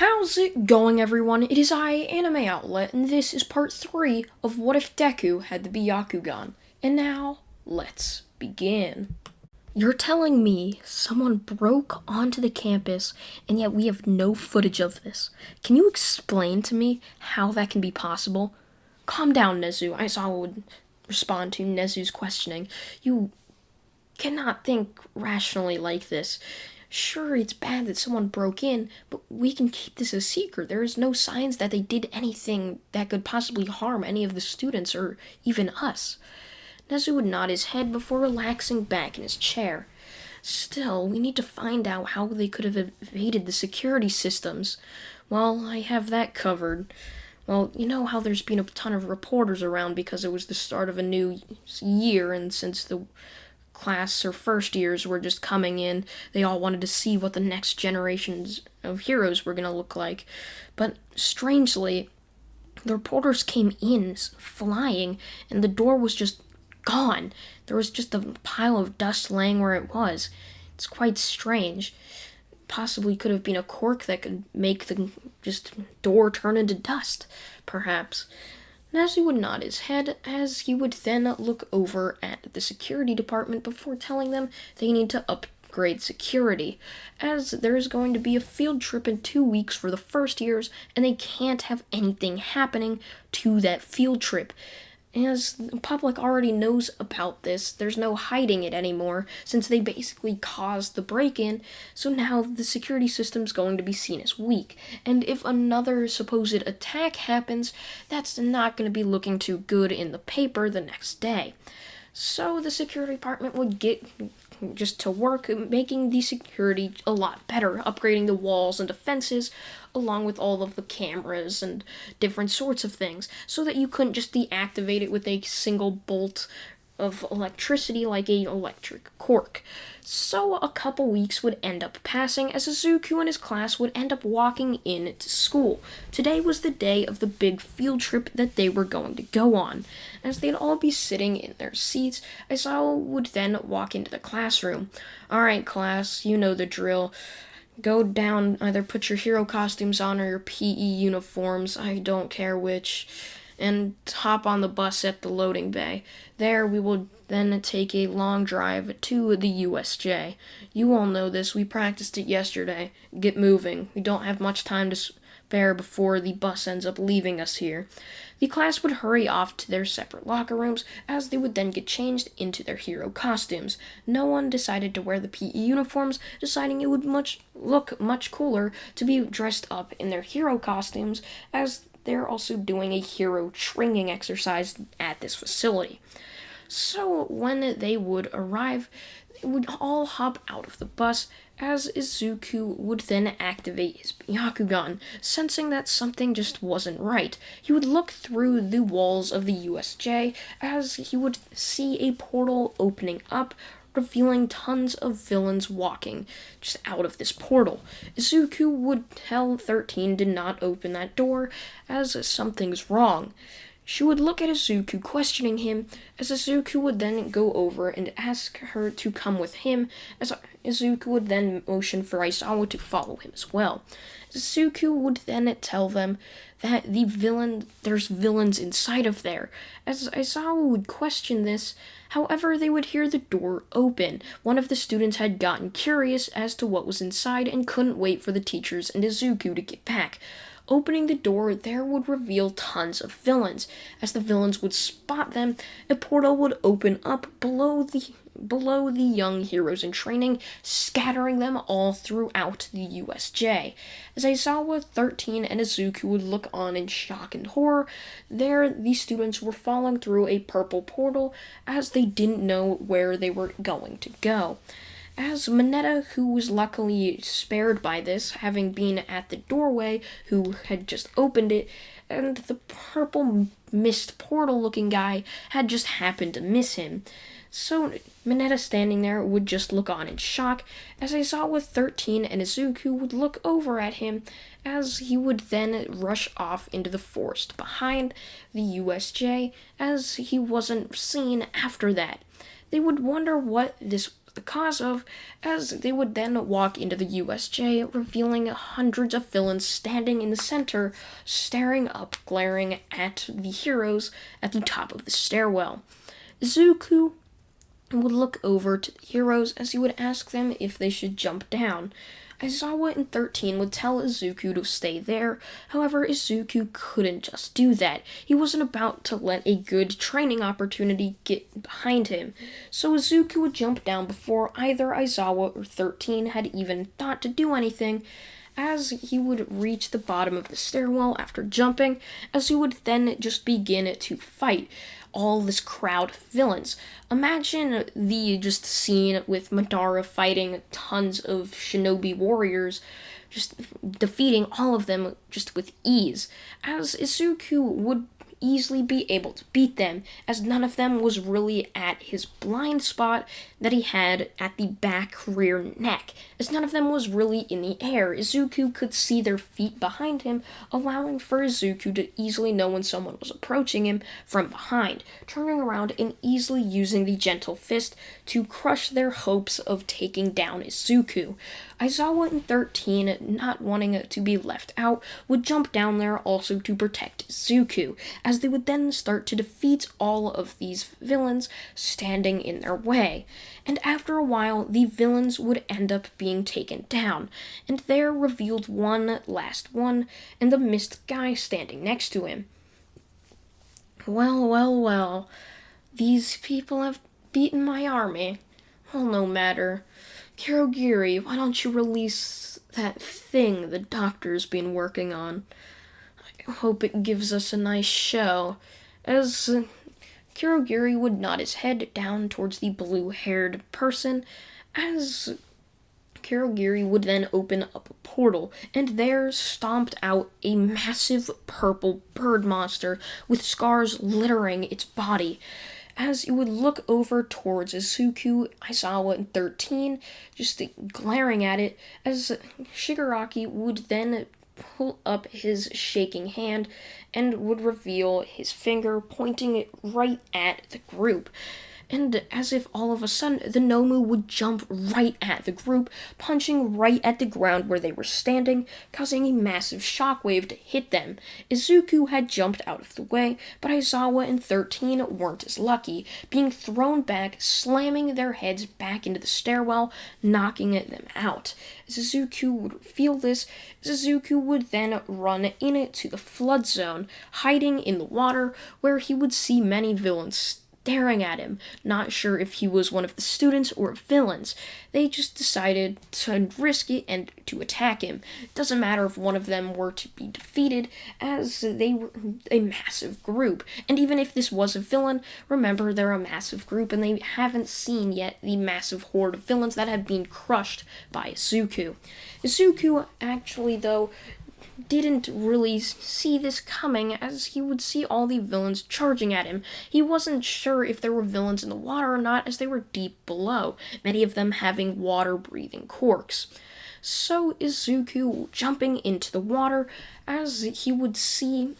How's it going, everyone? It is I, Anime Outlet, and this is part 3 of What If Deku Had the Byakugan. And now, let's begin. You're telling me someone broke onto the campus, and yet we have no footage of this. Can you explain to me how that can be possible? Calm down, Nezu. Aizawa would respond to Nezu's questioning. You cannot think rationally like this. Sure, it's bad that someone broke in, but we can keep this a secret. There is no signs that they did anything that could possibly harm any of the students or even us. Nezu would nod his head before relaxing back in his chair. Still, we need to find out how they could have evaded the security systems. Well, I have that covered. Well, you know how there's been a ton of reporters around because it was the start of a new year, and since the class or first years were just coming in, they all wanted to see what the next generations of heroes were going to look like. But strangely, the reporters came in flying, and the door was just gone. There was just a pile of dust laying where it was. It's quite strange. Possibly could have been a quirk that could make the door turn into dust, perhaps. Nezu would nod his head as he would then look over at the security department before telling them they need to upgrade security, as there is going to be a field trip in 2 weeks for the first years, and they can't have anything happening to that field trip. As the public already knows about this, there's no hiding it anymore, since they basically caused the break-in, so now the security system's going to be seen as weak. And if another supposed attack happens, that's not going to be looking too good in the paper the next day. So the security department would get just to work making the security a lot better, upgrading the walls and defenses, along with all of the cameras and different sorts of things, so that you couldn't just deactivate it with a single bolt of electricity like a electric cork. So a couple weeks would end up passing as Izuku and his class would end up walking in to school. Today was the day of the big field trip that they were going to go on. As they'd all be sitting in their seats, Aizawa would then walk into the classroom. "Alright, class, you know the drill. Go down, either put your hero costumes on or your PE uniforms, I don't care which, and hop on the bus at the loading bay. There we will then take a long drive to the USJ. You all know this, we practiced it yesterday. Get moving, we don't have much time to spare before the bus ends up leaving us here." The class would hurry off to their separate locker rooms, as they would then get changed into their hero costumes. No one decided to wear the PE uniforms, deciding it would look much cooler to be dressed up in their hero costumes, as they're also doing a hero training exercise at this facility. So when they would arrive, they would all hop out of the bus, as Izuku would then activate his Byakugan, sensing that something just wasn't right. He would look through the walls of the USJ, as he would see a portal opening up, revealing tons of villains walking just out of this portal. Izuku would tell 13 to not open that door, as something's wrong. She would look at Izuku, questioning him, as Izuku would then go over and ask her to come with him, as Izuku would then motion for Aizawa to follow him as well. Izuku would then tell them that there's villains inside of there. As Aizawa would question this, however, they would hear the door open. One of the students had gotten curious as to what was inside and couldn't wait for the teachers and Izuku to get back. Opening the door, there would reveal tons of villains. As the villains would spot them, a portal would open up below the young heroes in training, scattering them all throughout the USJ. As Aizawa, 13, and Izuku would look on in shock and horror, there the students were falling through a purple portal, as they didn't know where they were going to go. As Mineta, who was luckily spared by this, having been at the doorway, who had just opened it, and the purple mist portal-looking guy had just happened to miss him. So Mineta, standing there, would just look on in shock, as Aizawa, 13, and Izuku would look over at him, as he would then rush off into the forest behind the USJ, as he wasn't seen after that. They would wonder what this the cause of, as they would then walk into the USJ, revealing hundreds of villains standing in the center, staring up, glaring at the heroes at the top of the stairwell. Izuku would look over to the heroes as he would ask them if they should jump down. Aizawa in 13 would tell Izuku to stay there, however Izuku couldn't just do that. He wasn't about to let a good training opportunity get behind him, so Izuku would jump down before either Aizawa or 13 had even thought to do anything, as he would reach the bottom of the stairwell after jumping, as he would then just begin to fight all this crowd of villains. Imagine the just scene with Madara fighting tons of shinobi warriors, just defeating all of them just with ease, as Izuku would easily be able to beat them, as none of them was really at his blind spot that he had at the back rear neck, as none of them was really in the air. Izuku could see their feet behind him, allowing for Izuku to easily know when someone was approaching him from behind, turning around and easily using the gentle fist to crush their hopes of taking down Izuku. Aizawa in 13, not wanting to be left out, would jump down there also to protect Izuku, as they would then start to defeat all of these villains standing in their way. And after a while, the villains would end up being taken down, and there revealed one last one, and the mist guy standing next to him. Well, these people have beaten my army. Well, no matter. Kirogiri, why don't you release that thing the doctor's been working on? I hope it gives us a nice show. As Kirogiri would nod his head down towards the blue-haired person, as Kirogiri would then open up a portal, and there stomped out a massive purple bird monster with scars littering its body. As you would look over towards Izuku, Aizawa in 13, just glaring at it, as Shigaraki would then pull up his shaking hand and would reveal his finger pointing it right at the group. And as if all of a sudden, the Nomu would jump right at the group, punching right at the ground where they were standing, causing a massive shockwave to hit them. Izuku had jumped out of the way, but Aizawa and 13 weren't as lucky, being thrown back, slamming their heads back into the stairwell, knocking them out. As Izuku would feel this, Izuku would then run into the flood zone, hiding in the water, where he would see many villains staring at him, not sure if he was one of the students or villains. They just decided to risk it and to attack him. It doesn't matter if one of them were to be defeated, as they were a massive group. And even if this was a villain, remember they're a massive group and they haven't seen yet the massive horde of villains that have been crushed by Izuku. Izuku actually, though, didn't really see this coming, as he would see all the villains charging at him. He wasn't sure if there were villains in the water or not, as they were deep below, many of them having water-breathing quirks. So Izuku jumping into the water, as he would see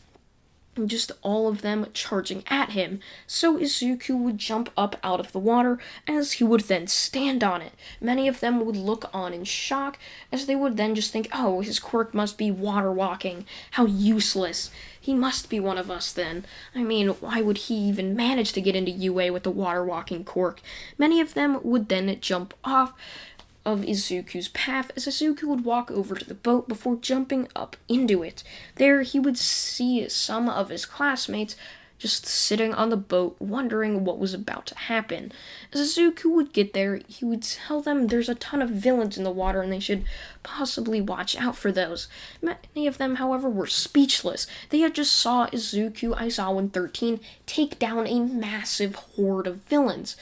just all of them charging at him, so Izuku would jump up out of the water, as he would then stand on it. Many of them would look on in shock, as they would then just think, oh, his quirk must be water walking. How useless. He must be one of us then. I mean, why would he even manage to get into UA with the water walking quirk? Many of them would then jump off of Izuku's path, as Izuku would walk over to the boat before jumping up into it. There he would see some of his classmates just sitting on the boat, wondering what was about to happen. As Izuku would get there, he would tell them there's a ton of villains in the water and they should possibly watch out for those. Many of them, however, were speechless. They had just saw Izuku, Aizawa, and 13 take down a massive horde of villains.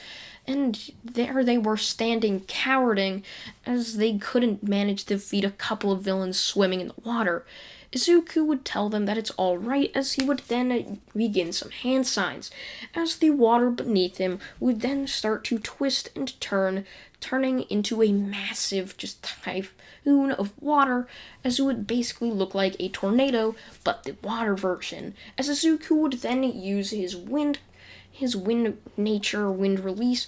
And there they were standing cowering, as they couldn't manage to defeat a couple of villains swimming in the water. Izuku would tell them that it's alright, as he would then begin some hand signs, as the water beneath him would then start to twist and turn, turning into a massive just typhoon of water, as it would basically look like a tornado, but the water version. As Izuku would then use his wind release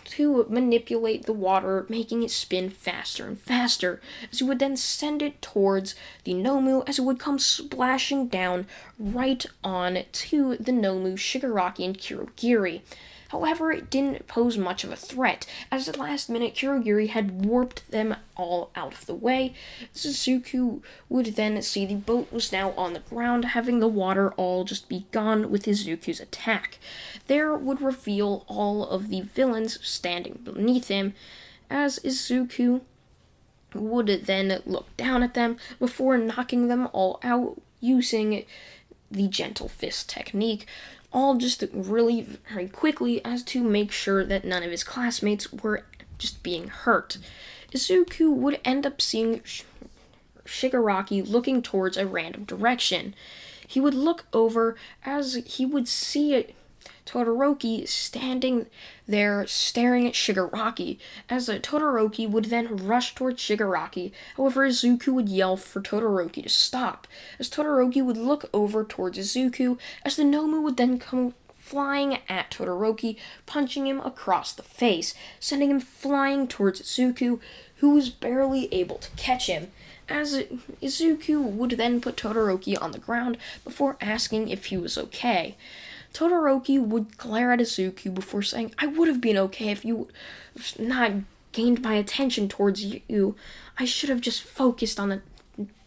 to manipulate the water, making it spin faster and faster, as he would then send it towards the Nomu as it would come splashing down right on to the Nomu, Shigaraki, and Kurogiri. However, it didn't pose much of a threat, as at the last minute Kurogiri had warped them all out of the way. Izuku would then see the boat was now on the ground, having the water all just be gone with Izuku's attack. There would reveal all of the villains standing beneath him, as Izuku would then look down at them before knocking them all out using the gentle fist technique, all just really very quickly as to make sure that none of his classmates were just being hurt. Izuku would end up seeing Shigaraki looking towards a random direction. He would look over as he would see Todoroki standing there staring at Shigaraki, as Todoroki would then rush towards Shigaraki. However, Izuku would yell for Todoroki to stop, as Todoroki would look over towards Izuku, as the Nomu would then come flying at Todoroki, punching him across the face, sending him flying towards Izuku, who was barely able to catch him, as Izuku would then put Todoroki on the ground before asking if he was okay. Todoroki would glare at Izuku before saying, "I would have been okay if you not gained my attention towards you. I should have just focused on the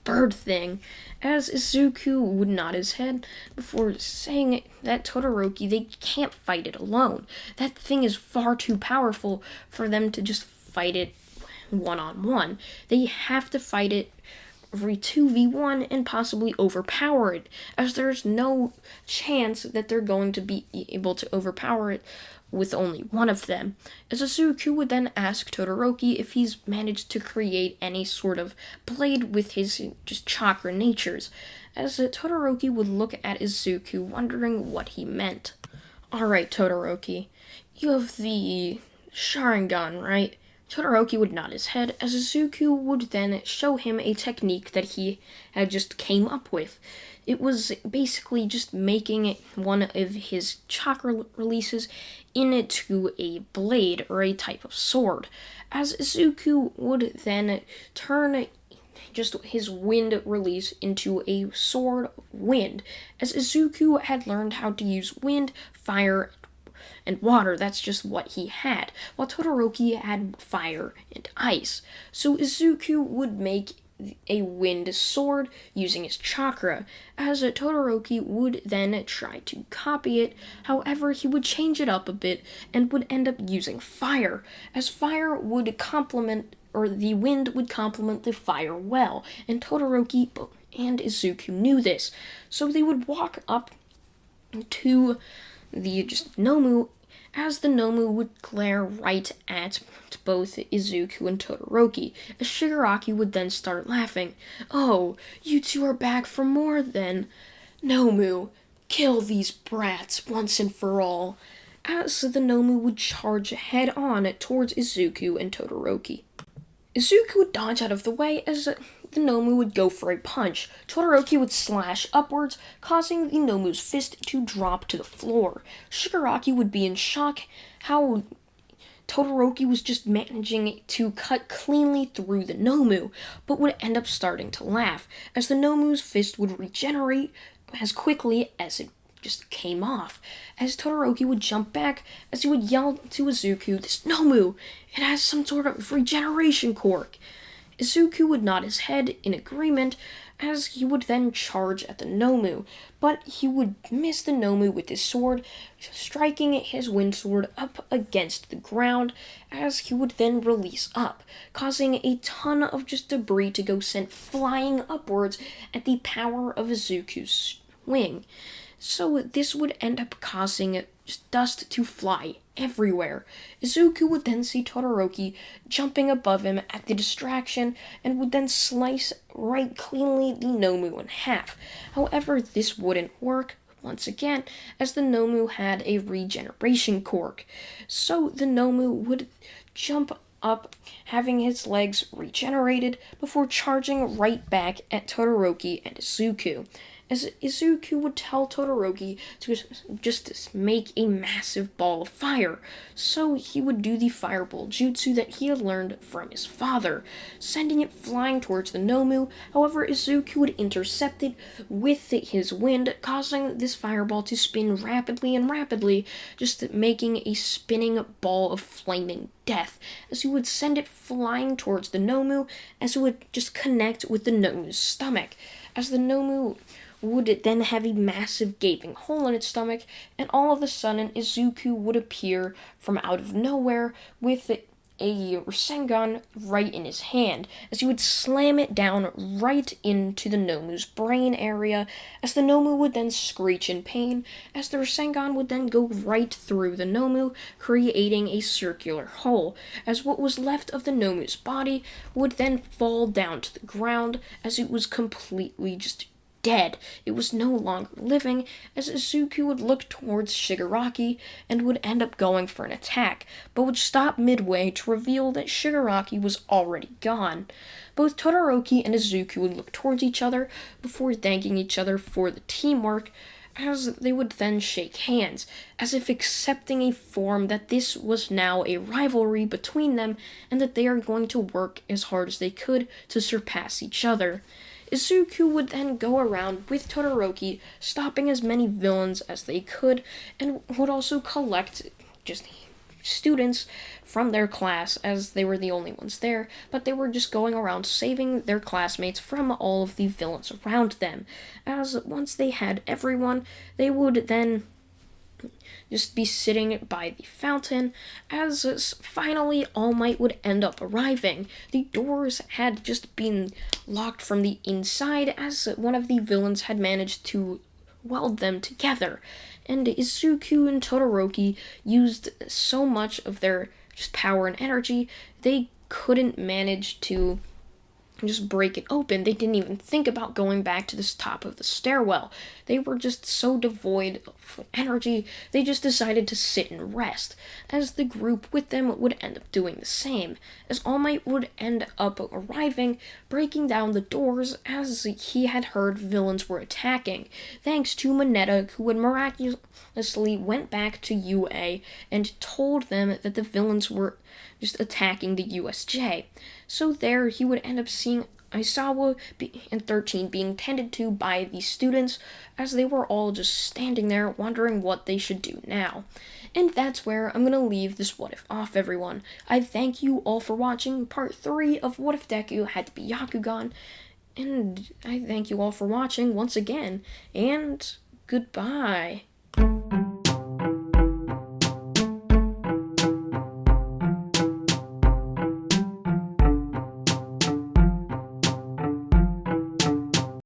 bird thing," as Izuku would nod his head before saying that Todoroki, they can't fight it alone. That thing is far too powerful for them to just fight it one-on-one. They have to fight it every 2v1 and possibly overpower it, as there's no chance that they're going to be able to overpower it with only one of them. As Izuku would then ask Todoroki if he's managed to create any sort of blade with his just chakra natures, as Todoroki would look at Izuku wondering what he meant. "Alright, Todoroki, you have the Sharingan, right?" Todoroki would nod his head, as Izuku would then show him a technique that he had just came up with. It was basically just making one of his chakra releases into a blade or a type of sword, as Izuku would then turn just his wind release into a sword wind, as Izuku had learned how to use wind, fire, and water. That's just what he had, while Todoroki had fire and ice. So Izuku would make a wind sword using his chakra, as Todoroki would then try to copy it. However, he would change it up a bit and would end up using fire, as fire would complement, or the wind would complement the fire well, and Todoroki and Izuku knew this. So they would walk up to the Nomu, as the Nomu would glare right at both Izuku and Todoroki, as Shigaraki would then start laughing. "Oh, you two are back for more then. Nomu, kill these brats once and for all," as the Nomu would charge head on towards Izuku and Todoroki. Izuku would dodge out of the way as the Nomu would go for a punch. Todoroki would slash upwards, causing the Nomu's fist to drop to the floor. Shigaraki would be in shock how Todoroki was just managing to cut cleanly through the Nomu, but would end up starting to laugh, as the Nomu's fist would regenerate as quickly as it just came off, as Todoroki would jump back, as he would yell to Izuku, "This Nomu, it has some sort of regeneration quirk." Izuku would nod his head in agreement, as he would then charge at the Nomu, but he would miss the Nomu with his sword, striking his wind sword up against the ground, as he would then release up, causing a ton of just debris to go sent flying upwards at the power of Izuku's swing. So this would end up causing dust to fly everywhere. Izuku would then see Todoroki jumping above him at the distraction and would then slice right cleanly the Nomu in half. However, this wouldn't work once again, as the Nomu had a regeneration quirk. So the Nomu would jump up, having his legs regenerated before charging right back at Todoroki and Izuku. as Izuku would tell Todoroki to just make a massive ball of fire. So he would do the fireball jutsu that he had learned from his father, sending it flying towards the Nomu. However, Izuku would intercept it with his wind, causing this fireball to spin rapidly, just making a spinning ball of flaming death, as he would send it flying towards the Nomu, as it would just connect with the Nomu's stomach, as the Nomu would then have a massive gaping hole in its stomach, and all of a sudden Izuku would appear from out of nowhere with a Rasengan right in his hand, as he would slam it down right into the Nomu's brain area, as the Nomu would then screech in pain, as the Rasengan would then go right through the Nomu, creating a circular hole, as what was left of the Nomu's body would then fall down to the ground, as it was completely just dead. It was no longer living, as Izuku would look towards Shigaraki and would end up going for an attack, but would stop midway to reveal that Shigaraki was already gone. Both Todoroki and Izuku would look towards each other before thanking each other for the teamwork, as they would then shake hands, as if accepting a form that this was now a rivalry between them and that they are going to work as hard as they could to surpass each other. Izuku would then go around with Todoroki, stopping as many villains as they could, and would also collect just students from their class, as they were the only ones there, but they were just going around saving their classmates from all of the villains around them. As once they had everyone, they would then just be sitting by the fountain, as finally All Might would end up arriving. The doors had just been locked from the inside, as one of the villains had managed to weld them together, and Izuku and Todoroki used so much of their just power and energy, they couldn't manage to just break it open. They didn't even think about going back to the top of the stairwell. They were just so devoid of energy, they just decided to sit and rest, as the group with them would end up doing the same, as All Might would end up arriving, breaking down the doors, as he had heard villains were attacking, thanks to Mineta, who had miraculously went back to UA and told them that the villains were just attacking the USJ. So there he would end up seeing Aizawa and 13 being tended to by the students, as they were all just standing there wondering what they should do now. And that's where I'm going to leave this What If off, everyone. I thank you all for watching part 3 of What If Deku Had the Byakugan, and I thank you all for watching once again, and goodbye.